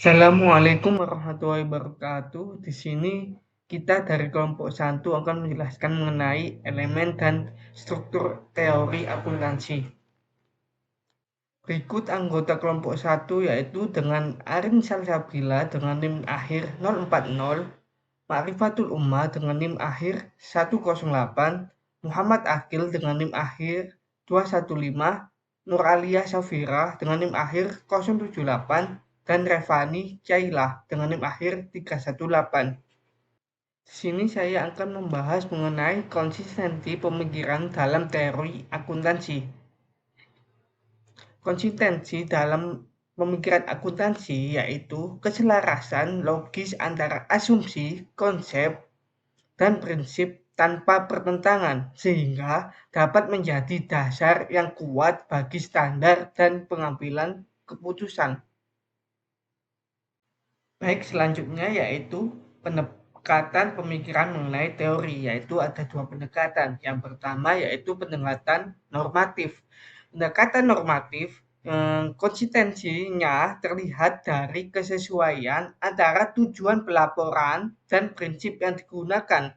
Assalamualaikum warahmatullahi wabarakatuh. Di sini kita dari kelompok 1 akan menjelaskan mengenai elemen dan struktur teori akuntansi. Berikut anggota kelompok 1 yaitu dengan Arin Salsabila dengan NIM akhir 040, Ma'rifatul Ummah dengan NIM akhir 108, Muhammad Akil dengan NIM akhir 215, Nur Aliyah Safira dengan NIM akhir 078, dan Revani Cailah dengan NIM akhir 318. Di sini saya akan membahas mengenai konsistensi pemikiran dalam teori akuntansi. Konsistensi dalam pemikiran akuntansi yaitu keselarasan logis antara asumsi, konsep, dan prinsip tanpa pertentangan, sehingga dapat menjadi dasar yang kuat bagi standar dan pengambilan keputusan. Baik, selanjutnya yaitu pendekatan pemikiran mengenai teori, yaitu ada dua pendekatan. Yang pertama yaitu pendekatan normatif. Pendekatan normatif konsistensinya terlihat dari kesesuaian antara tujuan pelaporan dan prinsip yang digunakan.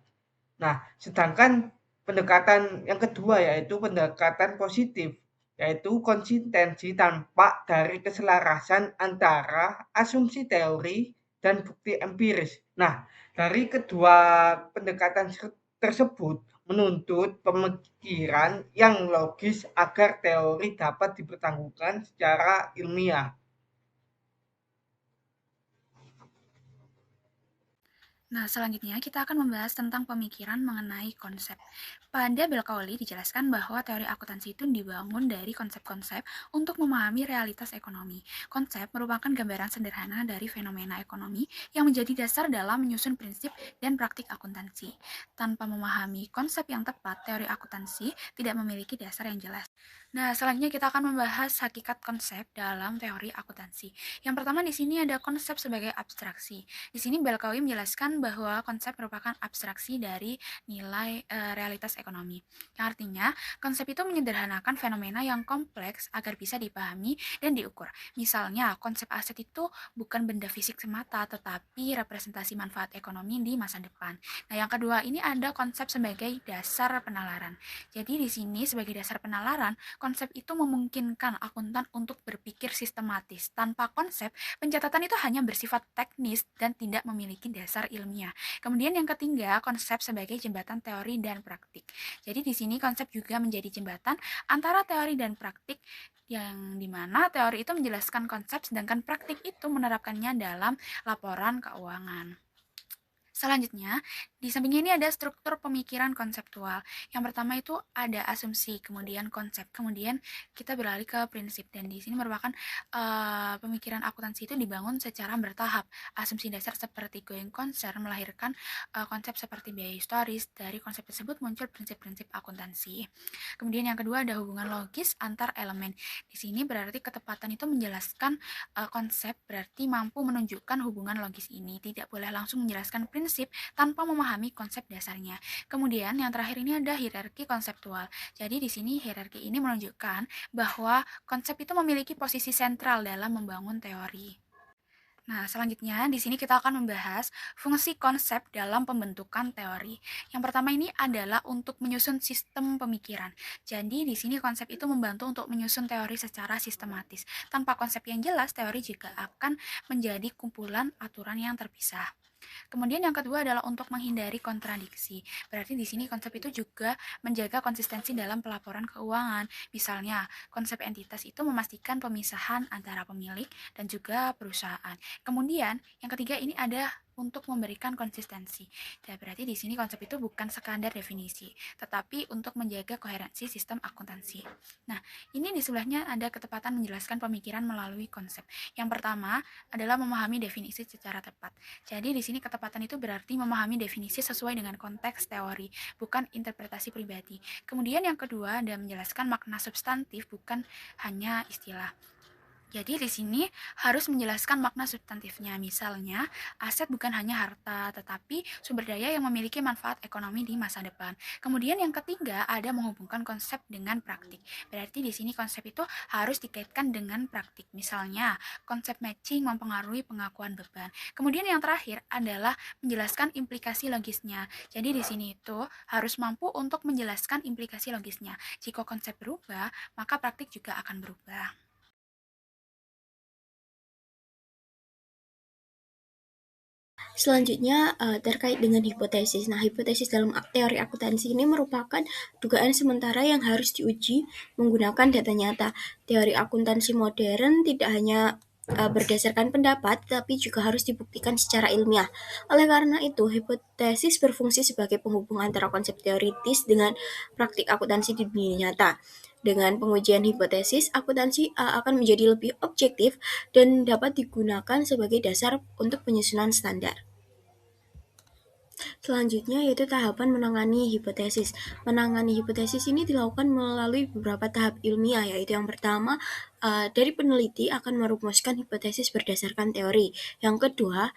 Nah, sedangkan pendekatan yang kedua yaitu pendekatan positif, yaitu konsistensi tampak dari keselarasan antara asumsi teori dan bukti empiris. Nah, dari kedua pendekatan tersebut menuntut pemikiran yang logis agar teori dapat dipertanggungjawabkan secara ilmiah. Nah, selanjutnya kita akan membahas tentang pemikiran mengenai konsep. Pada Bell-Cawley dijelaskan bahwa teori akuntansi itu dibangun dari konsep-konsep untuk memahami realitas ekonomi. Konsep merupakan gambaran sederhana dari fenomena ekonomi yang menjadi dasar dalam menyusun prinsip dan praktik akuntansi. Tanpa memahami konsep yang tepat, teori akuntansi tidak memiliki dasar yang jelas. Nah, selanjutnya kita akan membahas hakikat konsep dalam teori akuntansi. Yang pertama di sini ada konsep sebagai abstraksi. Di sini Bell-Cawley menjelaskan bahwa konsep merupakan abstraksi dari nilai realitas ekonomi. Yang artinya, konsep itu menyederhanakan fenomena yang kompleks agar bisa dipahami dan diukur. Misalnya, konsep aset itu bukan benda fisik semata, tetapi representasi manfaat ekonomi di masa depan. Nah, yang kedua ini ada konsep sebagai dasar penalaran. Jadi di sini sebagai dasar penalaran, konsep itu memungkinkan akuntan untuk berpikir sistematis. Tanpa konsep, pencatatan itu hanya bersifat teknis dan tidak memiliki dasar ilmiah. Kemudian yang ketiga, konsep sebagai jembatan teori dan praktik. Jadi di sini konsep juga menjadi jembatan antara teori dan praktik yang dimana teori itu menjelaskan konsep sedangkan praktik itu menerapkannya dalam laporan keuangan. Selanjutnya, di samping ini ada struktur pemikiran konseptual. Yang pertama itu ada asumsi, kemudian konsep, kemudian kita beralih ke prinsip. Dan di sini merupakan pemikiran akuntansi itu dibangun secara bertahap. Asumsi dasar seperti going concern melahirkan konsep seperti biaya historis. Dari konsep tersebut muncul prinsip-prinsip akuntansi. Kemudian yang kedua ada hubungan logis antar elemen. Di sini berarti ketepatan itu menjelaskan konsep berarti mampu menunjukkan hubungan logis ini. Tidak boleh langsung menjelaskan prinsip tanpa memahami konsep dasarnya. Kemudian yang terakhir ini ada hierarki konseptual. Jadi di sini hierarki ini menunjukkan bahwa konsep itu memiliki posisi sentral dalam membangun teori. Nah, selanjutnya di sini kita akan membahas fungsi konsep dalam pembentukan teori. Yang pertama ini adalah untuk menyusun sistem pemikiran. Jadi di sini konsep itu membantu untuk menyusun teori secara sistematis. Tanpa konsep yang jelas, teori juga akan menjadi kumpulan aturan yang terpisah. Kemudian yang kedua adalah untuk menghindari kontradiksi. Berarti di sini konsep itu juga menjaga konsistensi dalam pelaporan keuangan. Misalnya, konsep entitas itu memastikan pemisahan antara pemilik dan juga perusahaan. Kemudian, yang ketiga ini ada untuk memberikan konsistensi. Dan berarti di sini konsep itu bukan sekadar definisi, tetapi untuk menjaga koherensi sistem akuntansi. Nah, ini di sebelahnya ada ketepatan menjelaskan pemikiran melalui konsep. Yang pertama adalah memahami definisi secara tepat. Jadi di sini ketepatan itu berarti memahami definisi sesuai dengan konteks teori, bukan interpretasi pribadi. Kemudian yang kedua ada menjelaskan makna substantif bukan hanya istilah. Jadi di sini harus menjelaskan makna substantifnya. Misalnya, aset bukan hanya harta, tetapi sumber daya yang memiliki manfaat ekonomi di masa depan. Kemudian yang ketiga ada menghubungkan konsep dengan praktik. Berarti di sini konsep itu harus dikaitkan dengan praktik. Misalnya, konsep matching mempengaruhi pengakuan beban. Kemudian yang terakhir adalah menjelaskan implikasi logisnya. Jadi di sini itu harus mampu untuk menjelaskan implikasi logisnya. Jika konsep berubah, maka praktik juga akan berubah. Selanjutnya, terkait dengan hipotesis. Nah, hipotesis dalam teori akuntansi ini merupakan dugaan sementara yang harus diuji menggunakan data nyata. Teori akuntansi modern tidak hanya berdasarkan pendapat, tapi juga harus dibuktikan secara ilmiah. Oleh karena itu, hipotesis berfungsi sebagai penghubung antara konsep teoritis dengan praktik akuntansi di dunia nyata. Dengan pengujian hipotesis, akuntansi akan menjadi lebih objektif dan dapat digunakan sebagai dasar untuk penyusunan standar. Selanjutnya yaitu tahapan menangani hipotesis. Menangani hipotesis ini dilakukan melalui beberapa tahap ilmiah, yaitu yang pertama, dari peneliti akan merumuskan hipotesis berdasarkan teori. Yang kedua,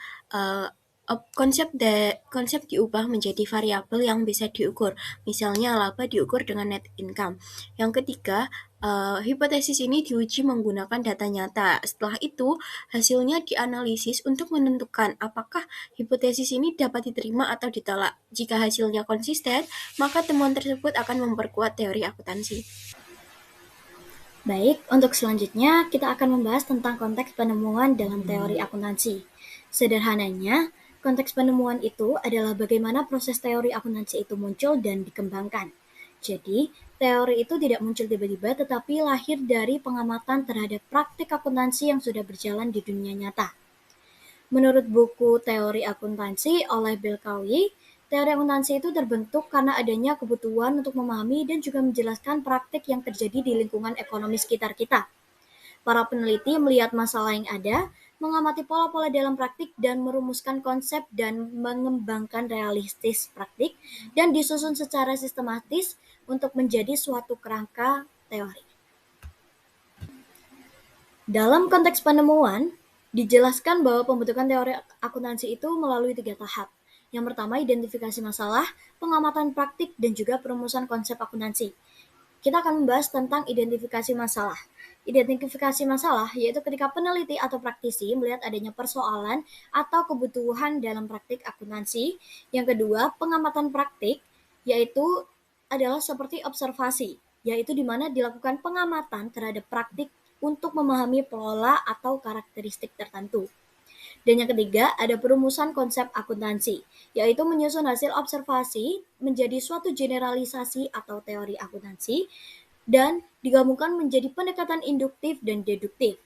konsep diubah menjadi variabel yang bisa diukur. Misalnya laba diukur dengan net income. Yang ketiga, hipotesis ini diuji menggunakan data nyata. Setelah itu, hasilnya dianalisis untuk menentukan apakah hipotesis ini dapat diterima atau ditolak. Jika hasilnya konsisten, maka temuan tersebut akan memperkuat teori akuntansi. Baik, untuk selanjutnya kita akan membahas tentang konteks penemuan dalam teori akuntansi. Sederhananya, konteks penemuan itu adalah bagaimana proses teori akuntansi itu muncul dan dikembangkan. Jadi, teori itu tidak muncul tiba-tiba tetapi lahir dari pengamatan terhadap praktik akuntansi yang sudah berjalan di dunia nyata. Menurut buku Teori Akuntansi oleh Bill Cowley, teori akuntansi itu terbentuk karena adanya kebutuhan untuk memahami dan juga menjelaskan praktik yang terjadi di lingkungan ekonomi sekitar kita. Para peneliti melihat masalah yang ada, mengamati pola-pola dalam praktik dan merumuskan konsep dan mengembangkan realistis praktik dan disusun secara sistematis untuk menjadi suatu kerangka teori. Dalam konteks penemuan, dijelaskan bahwa pembentukan teori akuntansi itu melalui 3 tahap. Yang pertama, identifikasi masalah, pengamatan praktik, dan juga perumusan konsep akuntansi. Kita akan membahas tentang identifikasi masalah. Identifikasi masalah yaitu ketika peneliti atau praktisi melihat adanya persoalan atau kebutuhan dalam praktik akuntansi. Yang kedua, pengamatan praktik yaitu adalah seperti observasi, yaitu di mana dilakukan pengamatan terhadap praktik untuk memahami pola atau karakteristik tertentu. Dan yang ketiga, ada perumusan konsep akuntansi, yaitu menyusun hasil observasi menjadi suatu generalisasi atau teori akuntansi dan digabungkan menjadi pendekatan induktif dan deduktif.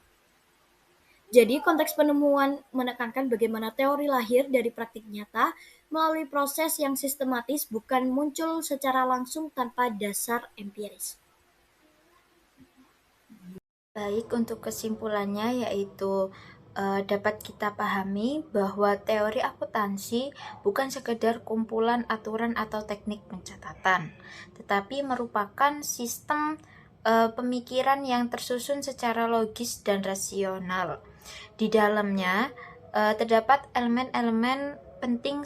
Jadi, konteks penemuan menekankan bagaimana teori lahir dari praktik nyata melalui proses yang sistematis, bukan muncul secara langsung tanpa dasar empiris. Baik, untuk kesimpulannya yaitu dapat kita pahami bahwa teori akuntansi bukan sekedar kumpulan aturan atau teknik pencatatan, tetapi merupakan sistem pemikiran yang tersusun secara logis dan rasional. Di dalamnya terdapat elemen-elemen penting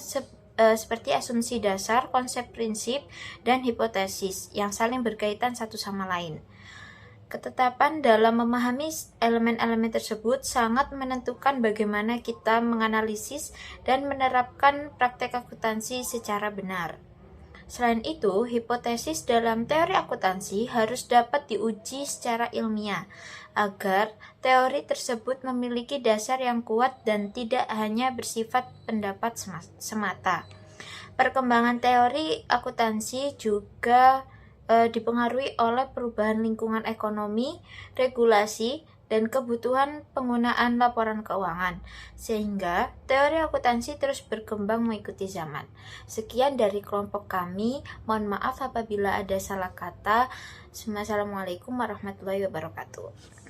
seperti asumsi dasar, konsep prinsip, dan hipotesis yang saling berkaitan satu sama lain. Ketetapan dalam memahami elemen-elemen tersebut sangat menentukan bagaimana kita menganalisis dan menerapkan praktek akuntansi secara benar. Selain itu, hipotesis dalam teori akuntansi harus dapat diuji secara ilmiah agar teori tersebut memiliki dasar yang kuat dan tidak hanya bersifat pendapat semata. Perkembangan teori akuntansi juga dipengaruhi oleh perubahan lingkungan ekonomi, regulasi, dan kebutuhan penggunaan laporan keuangan, sehingga teori akuntansi terus berkembang mengikuti zaman. Sekian dari kelompok kami, mohon maaf apabila ada salah kata. Wassalamualaikum warahmatullahi wabarakatuh.